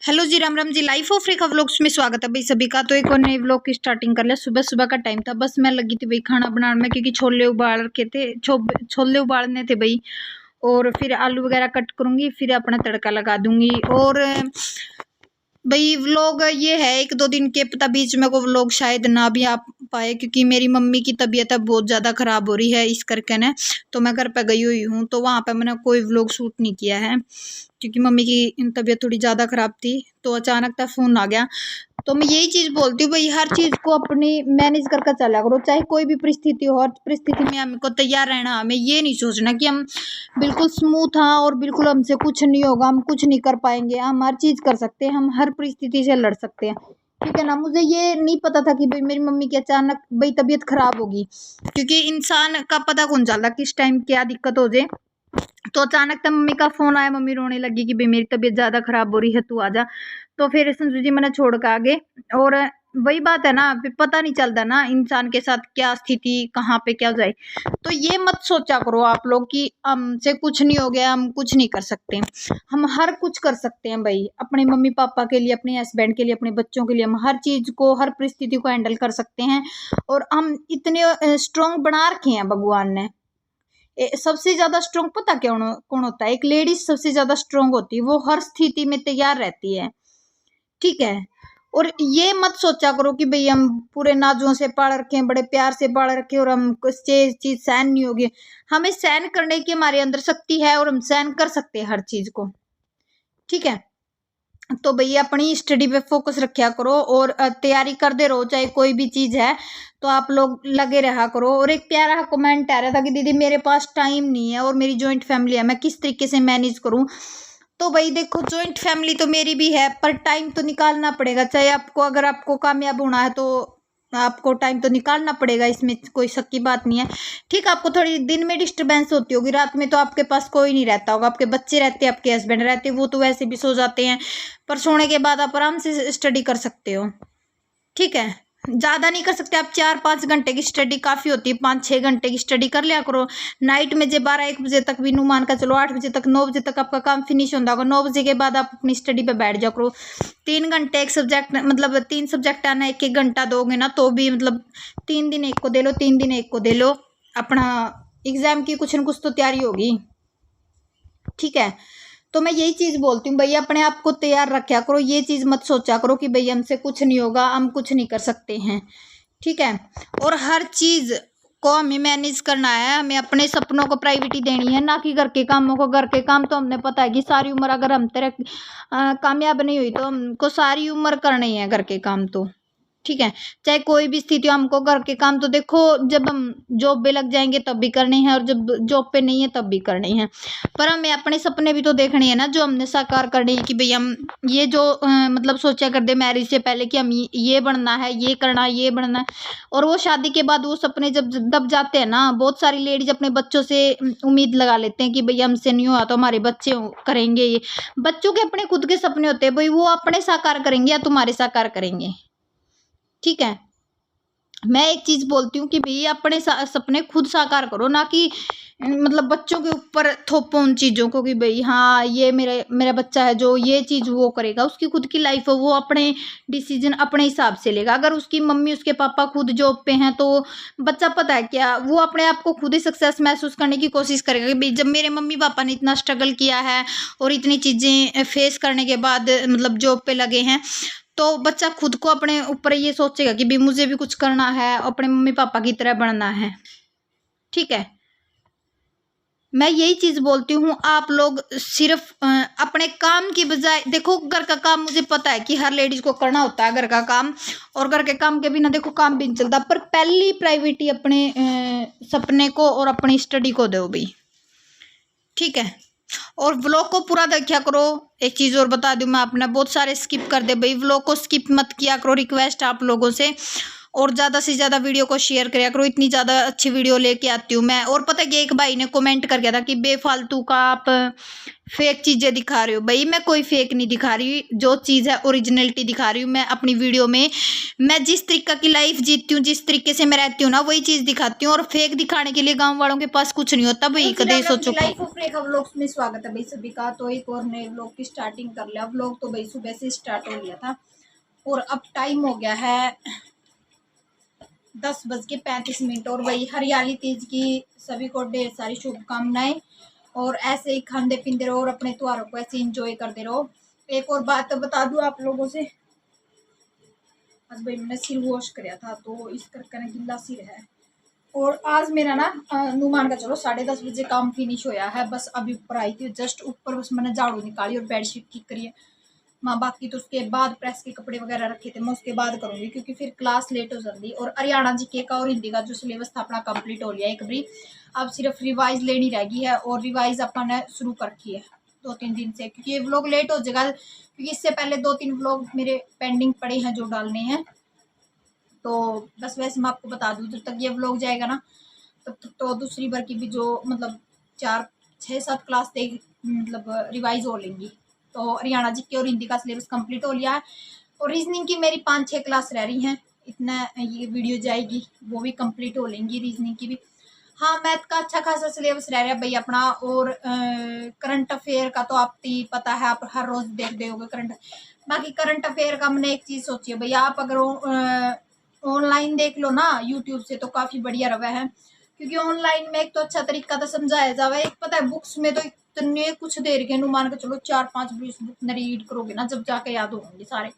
Hello ji, Ram Ram ji. Life of Rekha vlogs में स्वागत है भाई सभी का। तो एक और नए व्लॉग की स्टार्टिंग कर लिया। सुबह सुबह का टाइम था, बस मैं लगी थी भाई खाना बनाने में, क्योंकि छोले उबाल रखे थे, छोले उबालने थे भाई। और फिर आलू वगैरह कट करूंगी, फिर अपना तड़का लगा दूंगी। और भाई व्लॉग ये है 1-2 दिन के, पता बीच में को व्लॉग शायद ना भी आ पाए, क्योंकि मेरी मम्मी की तबीयत अब बहुत ज़्यादा ख़राब हो रही है इस करके ना। तो मैं घर पे गई हुई हूँ, तो वहाँ पे मैंने कोई व्लॉग शूट नहीं किया है, क्योंकि मम्मी की तबीयत थोड़ी ज़्यादा ख़राब थी। तो अचानक तक फ़ोन आ गया। तो मैं यही चीज़ बोलती हूँ भाई, हर चीज़ को अपनी मैनेज करके चला करो, चाहे कोई भी परिस्थिति हो। हर परिस्थिति में हमको तैयार रहना। हमें ये नहीं सोचना कि हम बिल्कुल स्मूथ हाँ और बिल्कुल हमसे कुछ नहीं होगा, हम कुछ नहीं कर पाएंगे। हम हर चीज़ कर सकते हैं, हम हर परिस्थिति से लड़ सकते हैं, ठीक है ना। मुझे ये नहीं पता था कि भाई मेरी मम्मी की अचानक भाई तबीयत खराब होगी, क्योंकि इंसान का पता कौन चलता किस टाइम क्या दिक्कत हो जाए। तो अचानक तक मम्मी का फोन आया, मम्मी रोने लगी कि भाई मेरी तबीयत ज्यादा खराब हो रही है, तू आजा। तो फिर संजू जी मैंने छोड़ के आगे। और वही बात है ना, फिर पता नहीं चलता ना इंसान के साथ क्या स्थिति कहाँ पे क्या जाए। तो ये मत सोचा करो आप लोग कि हमसे कुछ नहीं हो गया, हम कुछ नहीं कर सकते। हम हर कुछ कर सकते हैं भाई, अपने मम्मी पापा के लिए, अपने हस्बैंड के लिए, अपने बच्चों के लिए। हम हर चीज को, हर परिस्थिति को हैंडल कर सकते हैं। और हम इतने स्ट्रोंग बना रखे हैं भगवान ने। सबसे ज्यादा स्ट्रोंग पता कौन होता है? एक लेडीज सबसे ज्यादा स्ट्रोंग होती है, वो हर स्थिति में तैयार रहती है, ठीक है। और ये मत सोचा करो कि भाई हम पूरे नाजुओं से पाल रखे हैं, बड़े प्यार से पाल रखे और हम कुछ चीज सहन नहीं होगी। हमें सहन करने की हमारे अंदर शक्ति है, और हम सहन कर सकते हैं हर चीज को, ठीक है। तो भैया अपनी स्टडी पे फोकस रखा करो और तैयारी करते रहो, चाहे कोई भी चीज है तो आप लोग लगे रहा करो। और एक प्यारा कमेंट आ रहा था कि दीदी मेरे पास टाइम नहीं है और मेरी जॉइंट फैमिली है, मैं किस तरीके से मैनेज करूं। तो भाई देखो, जॉइंट फैमिली तो मेरी भी है, पर टाइम तो निकालना पड़ेगा। चाहे आपको, अगर आपको कामयाब होना है तो आपको टाइम तो निकालना पड़ेगा, इसमें कोई शक की बात नहीं है। ठीक, आपको थोड़ी दिन में डिस्टर्बेंस होती होगी, रात में तो आपके पास कोई नहीं रहता होगा, आपके बच्चे रहते हैं, आपके हस्बैंड रहते हैं, वो तो वैसे भी सो जाते हैं। पर सोने के बाद आप आराम से स्टडी कर सकते हो, ठीक है। ज्यादा नहीं कर सकते आप, 4-5 घंटे की स्टडी काफी होती है, 5-6 घंटे की स्टडी कर लिया करो। नाइट में जो 12-1 बजे तक भी, मान का चलो 8 बजे तक, 9 बजे तक आपका काम फिनिश होता होगा, 9 बजे के बाद आप अपनी स्टडी पे बैठ जाओ करो। 3 घंटे एक सब्जेक्ट, मतलब 3 सब्जेक्ट आना, 1-1 घंटा दोगे ना तो भी, मतलब 3 दिन एक को दे लो, 3 दिन एक को दे लो, अपना एग्जाम की कुछ न कुछ तो तैयारी होगी, ठीक है। तो मैं यही चीज बोलती हूँ भैया, अपने आप को तैयार रखा करो। ये चीज मत सोचा करो कि भैया हमसे कुछ नहीं होगा, हम कुछ नहीं कर सकते हैं, ठीक है। और हर चीज को हमें मैनेज करना है, हमें अपने सपनों को प्रायोरिटी देनी है, ना कि घर के कामों को। घर के काम तो हमने पता है कि सारी उम्र, अगर हम तेरे कामयाब नहीं हुई तो हमको सारी उम्र करना ही है घर के काम तो, ठीक है। चाहे कोई भी स्थिति हो, हमको घर के काम तो देखो, जब हम जॉब पे लग जाएंगे तब भी करने हैं, और जब जॉब पे नहीं है तब भी करने हैं। पर हमें अपने सपने भी तो देखने हैं ना, जो हमने साकार करने हैं, कि भाई हम ये जो मतलब सोचा कर दे मैरिज से पहले कि हम ये बनना है, ये करना है, ये बनना है। और वो शादी के बाद वो सपने जब दब जाते हैं ना, बहुत सारी लेडीज अपने बच्चों से उम्मीद लगा लेते हैं कि भाई हमसे नहीं हुआ तो हमारे बच्चे करेंगे। ये बच्चों के अपने खुद के सपने होते हैं भाई, वो अपने साकार करेंगे या तुम्हारे साकार करेंगे, ठीक है। मैं एक चीज बोलती हूँ कि भैया अपने सपने खुद साकार करो, ना कि मतलब बच्चों के ऊपर थोपो उन चीजों को कि भाई हाँ ये मेरा बच्चा है जो ये चीज वो करेगा। उसकी खुद की लाइफ है, वो अपने डिसीजन अपने हिसाब से लेगा। अगर उसकी मम्मी उसके पापा खुद जॉब पे हैं तो बच्चा पता है क्या, वो अपने आप को खुद ही सक्सेस महसूस करने की कोशिश करेगा कि भाई जब मेरे मम्मी पापा ने इतना स्ट्रगल किया है और इतनी चीजें फेस करने के बाद मतलब जॉब पे लगे हैं, तो बच्चा खुद को अपने ऊपर ये सोचेगा कि भी मुझे भी कुछ करना है, अपने मम्मी पापा की तरह बनना है, ठीक है। मैं यही चीज बोलती हूँ, आप लोग सिर्फ अपने काम की बजाय देखो, घर का काम मुझे पता है कि हर लेडीज को करना होता है घर का काम, और घर के काम के बिना देखो काम भी नहीं चलता। पर पहली प्रायोरिटी अपने सपने को और अपनी स्टडी को दो भाई, ठीक है। और व्लॉग को पूरा देखा करो। एक चीज और बता दूं मैं, आपने बहुत सारे स्किप कर दे भाई, व्लॉग को स्किप मत किया करो, रिक्वेस्ट आप लोगों से। और ज़्यादा से ज़्यादा वीडियो को शेयर करा करो, इतनी ज़्यादा अच्छी वीडियो लेके आती हूँ मैं। और पता है कि एक भाई ने कमेंट कर गया था कि बेफालतू का आप फेक चीज़ें दिखा रहे हो। भाई मैं कोई फेक नहीं दिखा रही, जो चीज़ है ओरिजिनलिटी दिखा रही हूँ मैं अपनी वीडियो में। मैं जिस तरीके की लाइफ जीतती हूँ, जिस तरीके से मैं रहती हूँ ना, वही चीज़ दिखाती हूँ। और फेक दिखाने के लिए गाँव वालों के पास कुछ नहीं होता भाई, कदे सोचो। लाइफ ऑफ रेखा व्लॉग्स में स्वागत है भाई सभी का। तो एक और नए व्लॉग की स्टार्टिंग कर लिया। व्लॉग तो भाई सुबह से स्टार्ट हो गया था और अब टाइम हो गया है 10:35। और वही हरियाली तीज की सभी को ढेर सारी शुभकामनाएं। और ऐसे ही खाते पीते रहो और अपने त्योहारों को ऐसे इंजॉय करते रहो। एक और बात तो बता दूं आप लोगों से, आज भाई मैंने सिर वॉश कराया था तो इस करके ना गिल्ला सिर है। और आज मेरा ना नुमान का चलो 10:30 बजे काम फिनिश होया है। बस अभी ऊपर आई थी जस्ट ऊपर, बस मैंने झाड़ू निकाली और बेडशीट ठीक करी है माँ। बाकी तो उसके बाद प्रेस के कपड़े वगैरह रखे थे, मैं उसके बाद करूंगी क्योंकि फिर क्लास लेट हो जाती। और हरियाणा जीके का और हिंदी का जो सिलेबस था अपना कंप्लीट हो लिया एक बारी। अब सिर्फ रिवाइज लेनी रह गई है और रिवाइज अपन ने शुरू कर रखी है 2-3 दिन से, क्योंकि ये व्लॉग लेट हो जाएगा क्योंकि इससे पहले 2-3 व्लॉग मेरे पेंडिंग पड़े हैं जो डालने हैं। तो बस वैसे मैं आपको बता दूं, जब तक ये व्लॉग जाएगा ना तब तक तो दूसरी बार की भी जो मतलब 4-6-7 क्लास देख मतलब रिवाइज हो लेंगी। तो हरियाणा जी के और हिंदी का सिलेबस कंप्लीट हो लिया है और रीजनिंग की मेरी 5-6 क्लास रह रही हैं। इतना ये वीडियो जाएगी वो भी कंप्लीट हो लेंगी रीजनिंग की भी। हाँ, मैथ का अच्छा खासा सिलेबस रह रहा है भाई अपना। और करंट अफेयर का तो आपको पता है, आप हर रोज देखते होगे करंट। बाकी करंट अफेयर का मैंने एक चीज सोची है भाई, आप अगर ऑनलाइन देख लो ना यूट्यूब से तो काफी बढ़िया रहा है। क्योंकि ऑनलाइन में एक तो अच्छा तरीका तो समझाया जावे, एक पता है बुक्स में तो इतने कुछ देर के मान के चलो 4-5 बुक ने रीड करोगे ना जब जाके याद होंगे सारे।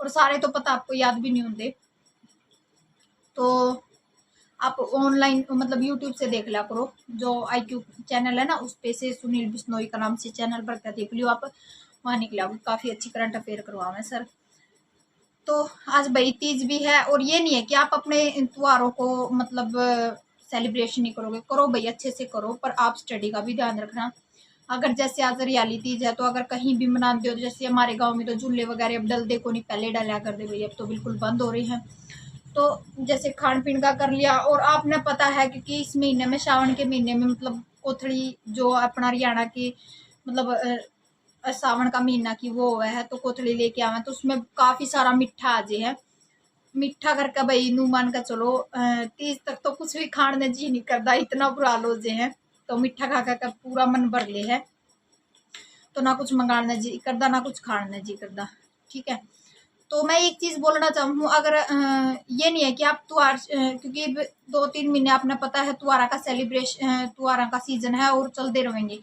और सारे तो पता आपको याद भी नहीं होंगे। तो आप ऑनलाइन मतलब यूट्यूब से देख लिया करो, जो IQ चैनल है ना उस पे से सुनील बिश्नोई का नाम से चैनल पर क्या देख लियो आप, वहाँ निकला काफी अच्छी करंट अफेयर करवावे सर। तो आज भाई तीज भी है और ये नहीं है कि आप अपने त्योहारों को मतलब सेलिब्रेशन नहीं करोगे, करो भाई अच्छे से करो, पर आप स्टडी का भी ध्यान रखना। अगर जैसे आज हरियाली तीज है तो अगर कहीं भी मनाते हो, जैसे हमारे गांव में तो झूले वगैरह अब डलते को नहीं, पहले डला करते भाई, अब तो बिल्कुल बंद हो रही हैं। तो जैसे खान पीन का कर लिया। और आपने पता है क्योंकि इस महीने में सावन के महीने में मतलब कोथड़ी जो अपना हरियाणा की मतलब सावन का महीना की वो हुआ है तो कोथड़ी लेके आवे तो उसमें काफी सारा मिठा आजे है। मिठा करके भाई नू मान का चलो 30 तक तो कुछ भी खाने जी नहीं करता, इतना बुरा लो जे है। तो मिठा खा खा कर पूरा मन भर ले है, तो ना कुछ मंगाने जी करता ना कुछ खाने जी करता। ठीक है, तो मैं एक चीज बोलना चाहूँ, अगर ये नहीं है कि आप त्योहार क्योंकि 2-3 महीने आपने पता है त्योहारा का सेलिब्रेशन त्योहारा का सीजन है और चलते रहेंगे।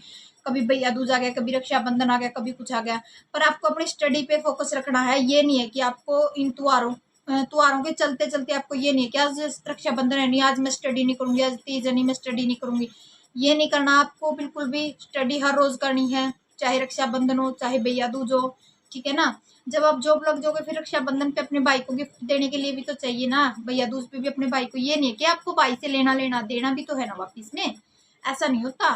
कभी भैया दूज आ गया, कभी रक्षाबंधन आ गया, कभी कुछ आ गया। पर आपको अपनी स्टडी पे फोकस रखना है। ये नहीं है कि आपको इन त्योहारों के चलते चलते आपको ये नहीं है कि आज रक्षाबंधन है नहीं आज मैं स्टडी नहीं करूंगी, आज तीज है नहीं मैं स्टडी नहीं करूंगी। ये नहीं करना आपको, बिल्कुल भी स्टडी हर रोज करनी है, चाहे रक्षाबंधन हो चाहे भैया दूज हो। ठीक है ना, जब आप जॉब लग जाओगे फिर रक्षाबंधन पे अपने भाई को गिफ्ट देने के लिए भी तो चाहिए ना, भैया दूज पे भी अपने भाई को। ये नहीं है कि आपको भाई से लेना लेना देना भी तो है ना वापिस में, ऐसा नहीं होता।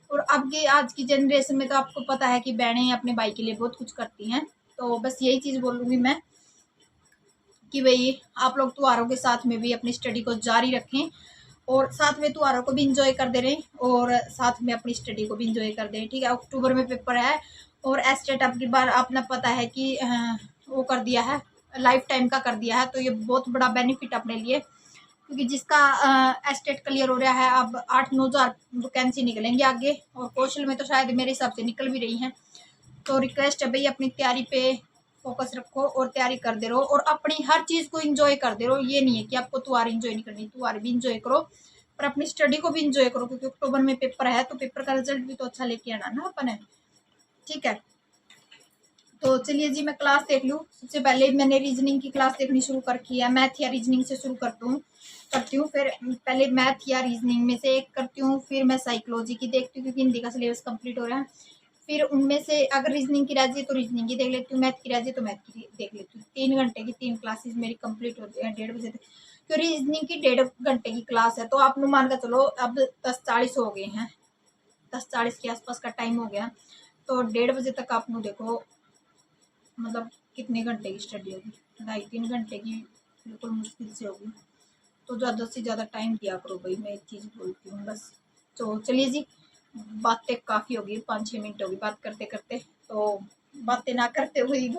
और अब के आज की जनरेशन में तो आपको पता है कि बहनें अपने भाई के लिए बहुत कुछ करती हैं। तो बस यही चीज बोलूंगी मैं कि भाई आप लोग त्योहारों के साथ में भी अपनी स्टडी को जारी रखें और साथ में त्योहारों को भी इंजॉय कर दे रहे और साथ में अपनी स्टडी को भी इंजॉय कर दे रहे। ठीक है, अक्टूबर में पेपर है और एस्टेट अपनी बार आपने पता है कि वो कर दिया है, लाइफ टाइम का कर दिया है। तो ये बहुत बड़ा बेनिफिट अपने लिए, क्योंकि जिसका एस्टेट क्लियर हो रहा है अब 8-9 हज़ार वैकेंसी निकलेंगे आगे। और कौशल में तो शायद मेरे हिसाब से निकल भी रही हैं। तो रिक्वेस्ट है भाई अपनी तैयारी पे फोकस रखो और तैयारी करते रहो और अपनी हर चीज को इंजॉय करते रहो। ये नहीं है कि आपको त्योहार इंजॉय नहीं करनी, त्योहार भी इंजॉय करो पर अपनी स्टडी को भी इंजॉय करो, क्योंकि अक्टूबर में पेपर है तो पेपर का रिजल्ट भी तो अच्छा लेके आना ना अपन है। ठीक है, तो चलिए जी मैं क्लास देख लूँ। सबसे पहले मैंने रीजनिंग की क्लास देखनी शुरू कर की है, मैथ या रीजनिंग से शुरू करती हूँ। फिर पहले मैथ या रीजनिंग में से एक करती हूँ, फिर मैं साइकोलॉजी की देखती हूँ क्योंकि हिंदी का सिलेबस कंप्लीट हो रहा है। फिर उनमें से अगर रीजनिंग की रह जाए तो रीजनिंग की देख लेती हूँ, मैथ की रह जाए तो मैथ की देख लेती हूँ। 3 घंटे की 3 क्लासेस मेरी कंप्लीट होती है 1:30 बजे तक। तो रीजनिंग की 1.5 घंटे की क्लास है तो आप मान कर चलो अब 10:40 हो गए हैं, 10:40 के आसपास का टाइम हो गया। तो 1:30 बजे तक आप देखो मतलब कितने घंटे की स्टडी होगी, 2.5-3 घंटे की बिल्कुल मुश्किल से होगी। तो ज़्यादा से ज़्यादा टाइम दिया करो भाई, मैं एक चीज़ बोलती हूँ बस। तो चलिए जी, बातें काफ़ी होगी, 5-6 मिनट होगी बात करते करते, तो बातें ना करते हुए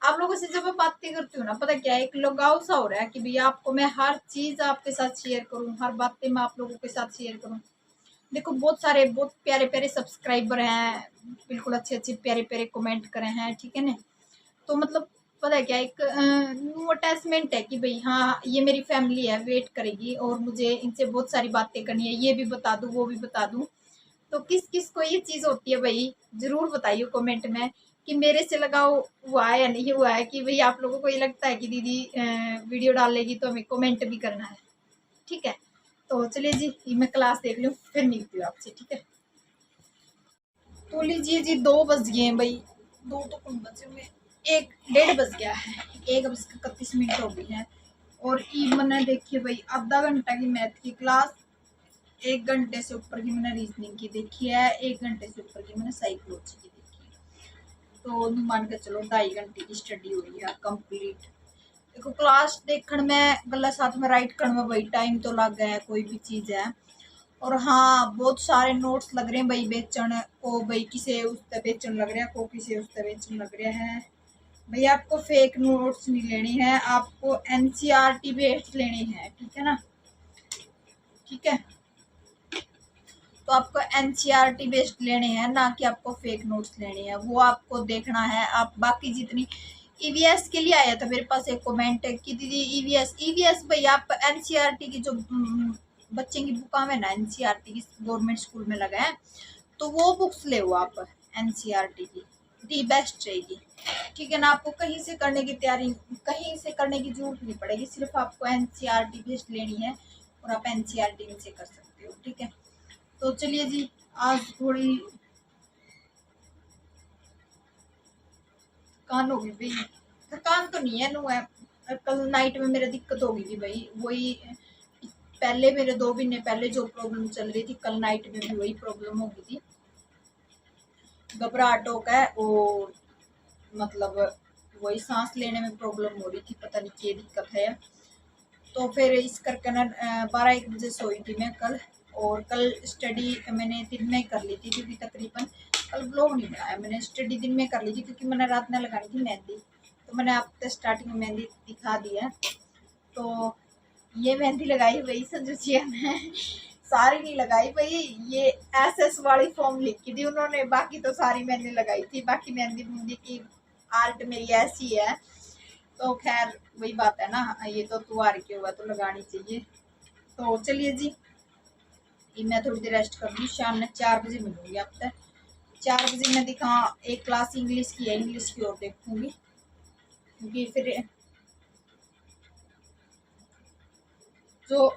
आप लोगों से जब मैं बातें करती हूँ ना, पता क्या है, एक लगाव सा हो रहा है कि भैया आपको मैं हर चीज़ आपके साथ शेयर करूँ, हर बातें मैं आप लोगों के साथ शेयर करूँ। देखो बहुत सारे बहुत प्यारे प्यारे सब्सक्राइबर हैं, बिल्कुल अच्छे अच्छे प्यारे प्यारे कमेंट करे हैं, ठीक है ना। तो मतलब पता है क्या, एक न्यू अटैचमेंट है कि भाई हाँ ये मेरी फैमिली है, वेट करेगी और मुझे इनसे बहुत सारी बातें करनी है, ये भी बता दूँ वो भी बता दूँ। तो किस किस को ये चीज़ होती है भाई, ज़रूर बताइए कमेंट में कि मेरे से लगाव हुआ है या नहीं हुआ है, कि भाई आप लोगों को ये लगता है कि दीदी वीडियो डालेगी तो हमें कमेंट भी करना है, ठीक है। तो चलिए जी, मैं क्लास देख लूँ, फिर मिलती हूँ आपसे, ठीक है। तो लीजिए जी, 2 बज गए हैं भाई, 2 तो कौन बजे में, 1 डेढ़ बज गया है, 1 बज के 31 मिनट हो गई है। और ई मैंने देखिए भाई आधा घंटा की मैथ की क्लास, 1 घंटे से ऊपर की मैंने रीजनिंग की देखी है, 1 घंटे से ऊपर की मैंने साइकोलॉजी की देखी है। तो मान के चलो 2.5 घंटे की स्टडी हो रही है कंप्लीट। देखो क्लास देखने में गला साथ में राइट करने में भाई टाइम तो लग गया है, कोई भी चीज़ है। और हाँ बहुत सारे नोट्स लग रहे हैं भाई बेचन को, भाई किसे उस पर बेचन लग रहा है, को किसे उस पर बेचन लग रहा है। भाई आपको फेक नोट्स नहीं लेनी है, आपको एनसीईआरटी बेस्ड लेनी है, ठीक है ना, ठीक है। तो आपको एनसीईआरटी बेस्ड लेने हैं, ना कि आपको फेक नोट्स लेने हैं, वो आपको देखना है। आप बाकी जितनी ईवीएस के लिए आया था मेरे पास एक कमेंट कि दीदी ईवीएस भाई आप एनसीईआरटी की जो बच्चे की बुक में ना, एनसीईआरटी की गवर्नमेंट स्कूल में लगा है, तो वो बुक्स ले आप एनसीईआरटी की, दी बेस्ट रहेगी, ठीक है ना। आपको कहीं से करने की तैयारी, कहीं से करने की जरूरत नहीं पड़ेगी, सिर्फ आपको एनसीईआरटी बेस्ड लेनी है और आप एनसीईआरटी में से कर सकते हो, ठीक है। तो चलिए जी, आज थोड़ी थकान होगी भाई, थकान तो नहीं है नो है, कल नाइट में मेरा दिक्कत होगी थी भाई, वही पहले मेरे 2 महीने पहले जो प्रॉब्लम चल रही थी, कल नाइट में भी वही प्रॉब्लम हो गई थी, घबराहट हो गया और मतलब वही सांस लेने में प्रॉब्लम हो रही थी, पता नहीं क्या दिक्कत है। तो फिर इस करके ना 12-1 बजे सोई थी मैं कल, और कल स्टडी मैंने दिन में कर ली थी, क्योंकि तकरीबन कल ब्लॉग नहीं बनाया, मैंने स्टडी दिन में कर ली थी, क्योंकि मैंने रात में लगानी थी मेहंदी। तो मैंने आपको स्टार्टिंग में मेहंदी दिखा दी है, तो ये मेहंदी लगाई भाई संजुचिया में, सारी नहीं लगाई भाई, ये एसएस वाली फॉर्म लिखी थी उन्होंने, बाकी तो सारी मैंने लगाई थी। बाकी मेहंदी मुंदी की आर्ट मेरी ऐसी है, तो खैर वही बात है ना, ये तो त्योहार के हुआ तो लगानी चाहिए। तो चलिए जी, मैं थोड़ी देर रेस्ट कर लूँ, शाम में 4 बजे मिलूंगी आपसे। 4 बजे मैं दिखा एक क्लास इंग्लिश की है, इंग्लिश की और देखूंगी, क्योंकि फिर जो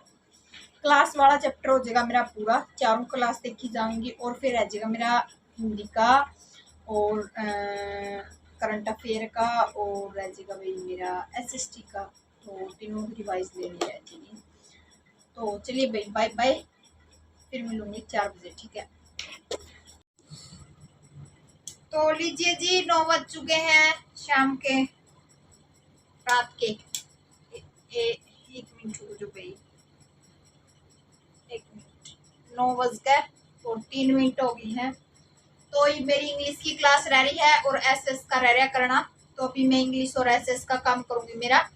क्लास वाला चैप्टर हो जाएगा मेरा पूरा, 4 क्लास देखी जाऊंगी, और फिर रह जाएगा मेरा हिंदी का और करंट अफेयर का, और रह जाएगा भाई मेरा एसएसटी का, तो तीनों रिवाइज लेनी रह जाएगी। तो चलिए भाई बाय बाय, फिर मिलूंगी 4 बजे, ठीक है। तो लीजिए जी, 9 बज चुके हैं शाम के, रात के। 1 मिनट रुको जो भाई, 1 मिनट, 9 बज गए और 3 मिनट हो गई है। तो ये मेरी इंग्लिश की क्लास रह रही है और एसएस का रह रहा करना, तो अभी मैं इंग्लिश और एसएस का काम करूंगी मेरा,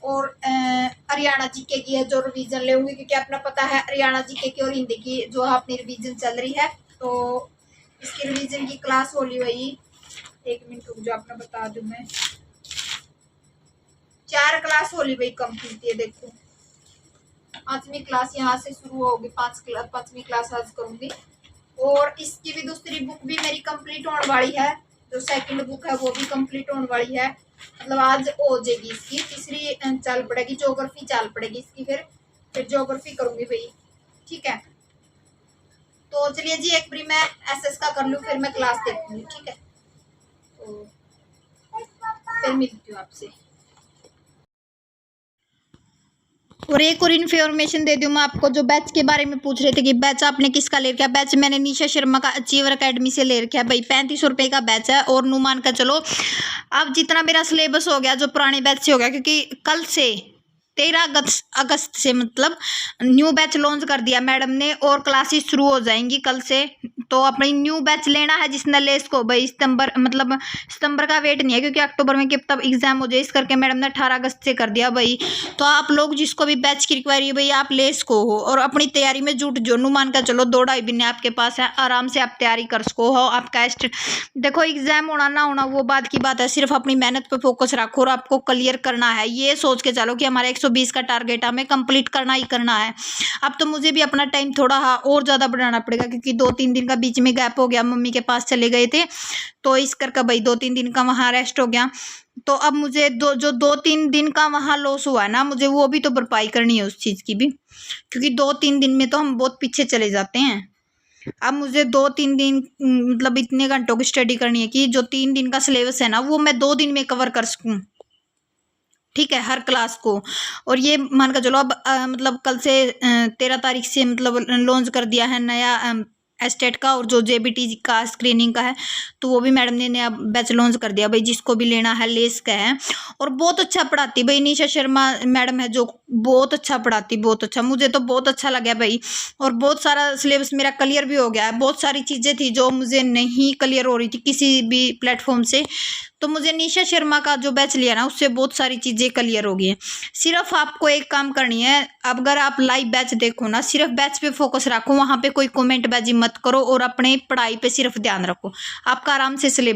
और हरियाणा जीके की है जो रिवीजन लेंगी, क्योंकि अपना पता है हरियाणा जीके की और हिंदी की जो अपनी रिवीजन चल रही है, तो इसकी रिवीजन की क्लास होली हुई। 1 मिनट रुक जो आपने बता दूं मैं, 4 क्लास होली भाई कंप्लीट है। देखो 5वीं क्लास यहाँ से शुरू होगी, 5वीं क्लास आज करूंगी, और इसकी भी दूसरी बुक भी मेरी कंप्लीट होने वाली है, जो सेकंड बुक है वो भी कंप्लीट होने वाली है, मतलब आज हो जाएगी इसकी, तीसरी चल पड़ेगी, ज्योग्राफी चल पड़ेगी इसकी, फिर ज्योग्राफी करूंगी भाई, ठीक है। तो चलिए जी, एक बारी मैं एसएस का कर लूँ, फिर मैं क्लास देखूंगी, ठीक है। तो फिर मिलती हूँ आपसे। और एक और इन्फॉर्मेशन दे दूं मैं आपको, जो बैच के बारे में पूछ रहे थे कि बैच आपने किसका ले रखा है, बैच मैंने निशा शर्मा का अचीवर एकेडमी से ले रखा है भाई, 3500 रुपये का बैच है। और नुमान का चलो अब जितना मेरा सिलेबस हो गया जो पुराने बैच से हो गया, क्योंकि कल से 13 अगस्त से मतलब न्यू बैच लॉन्च कर दिया मैडम ने और क्लासेस शुरू हो जाएंगी कल से। तो अपनी न्यू बैच लेना है जिसने लेस को भाई सितंबर का वेट नहीं है क्योंकि अक्टूबर में तब एग्जाम हो जाए, इस करके मैडम ने 18 अगस्त से कर दिया भाई। तो आप लोग जिसको भी बैच की रिक्वायरी है भाई आप लेस को हो और अपनी तैयारी में जुट जो नू मान कर चलो 2-2.5 महीने आपके पास है, आराम से आप तैयारी कर सको हो। आपका देखो एग्जाम होना ना होना वो बात की बात है, सिर्फ अपनी मेहनत पे फोकस रखो और आपको क्लियर करना है। ये सोच के चलो कि हमारा 120 का टारगेट हमें कंप्लीट करना ही करना है। अब तो मुझे भी अपना टाइम थोड़ा और ज़्यादा बढ़ाना पड़ेगा क्योंकि 2-3 दिन का बीच में गैप हो गया, मम्मी के पास चले गए थे तो इस करके भाई 2-3 दिन का वहाँ रेस्ट हो गया। तो अब मुझे 2-3 दिन का वहाँ लॉस हुआ है ना, मुझे वो भी तो भरपाई करनी है उस चीज़ की भी, क्योंकि 2-3 दिन में तो हम बहुत पीछे चले जाते हैं। अब मुझे 2-3 दिन मतलब इतने घंटों की स्टडी करनी है कि जो 3 दिन का सिलेबस है ना वो मैं 2 दिन में कवर कर सकूं, ठीक है, हर क्लास को। और ये मान कर चलो अब मतलब कल से 13 तारीख से मतलब लॉन्च कर दिया है नया एस्टेट का और जो जेबीटी का स्क्रीनिंग का है, तो वो भी मैडम ने नया बैच लॉन्च कर दिया भाई, जिसको भी लेना है लेस का है। और बहुत अच्छा पढ़ाती भाई, निशा शर्मा मैडम है जो बहुत अच्छा पढ़ाती, बहुत अच्छा, मुझे तो बहुत अच्छा लगा भाई। और बहुत सारा सिलेबस मेरा क्लियर भी हो गया है, बहुत सारी चीज़ें थी जो मुझे नहीं क्लियर हो रही थी किसी भी प्लेटफॉर्म से, तो मुझे निशा शर्मा का जो बैच लिया ना उससे बहुत सारी चीज़ें क्लियर हो गई हैं। सिर्फ आपको एक काम करनी है, अगर आप लाइव बैच देखो ना सिर्फ बैच पे फोकस रखो, वहाँ पे कोई कमेंट बाजी मत करो और अपने पढ़ाई पे सिर्फ ध्यान रखो, आपका आराम से सिलेबस